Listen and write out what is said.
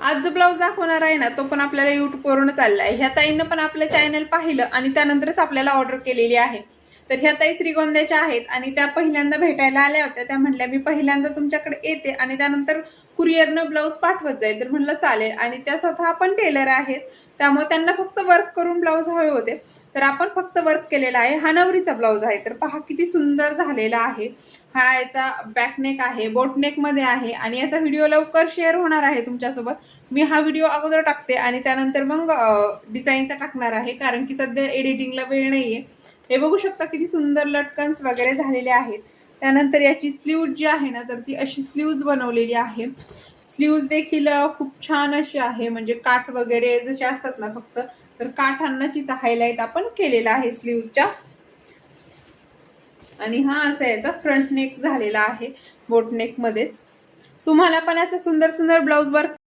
आज जो ब्लाऊज दाखवणार आहे ना तो पण आपल्याला यूट्यूबवरून चालला आहे। ह्या ताईंना पण आपलं चॅनल पाहिलं आणि त्यानंतरच आपल्याला ऑर्डर केलेली आहे। तर ह्या ताई श्रीगोंद्याच्या आहेत आणि त्या पहिल्यांदा भेटायला आल्या होत्या। त्या म्हटल्या मी पहिल्यांदा तुमच्याकडे येते आणि त्यानंतर कुरिअरनं ब्लाऊज पाठवत जाईल। तर म्हटलं चालेल। आणि त्या स्वतः पण टेलर आहेत, त्यामुळे त्यांना फक्त वर्क करून ब्लाऊज हवे होते, तर आपण फक्त वर्क केलेला आहे। हा नवरीचा ब्लाऊज आहे, तर पहा किती सुंदर झालेला आहे। हा याचा बॅकनेक आहे, बोटनेक मध्ये आहे आणि याचा व्हिडिओ लवकर शेअर होणार आहे तुमच्यासोबत। मी हा व्हिडिओ अगोदर टाकते आणि त्यानंतर मग डिझाईनचा टाकणार आहे, कारण की सध्या एडिटिंगला वेळ नाहीये। हे बघू शकता किती सुंदर लटकन्स वगैरे झालेले आहेत। त्यानंतर याची स्लीव्ज जी आहे ना, तर ती अशी स्लीव्ज बनवलेली आहे। स्लीव्ज देखील खूप छान अशी आहे, म्हणजे काठ वगैरे जसे असतात ना फक्त, तर काठांनाच इथं हायलाइट आपण केलेला आहे स्लीव्जच्या। आणि हा असा याचा फ्रंट नेक झालेला आहे, बोट नेक मध्येच। तुम्हाला पण असं सुंदर सुंदर ब्लाऊज वर्क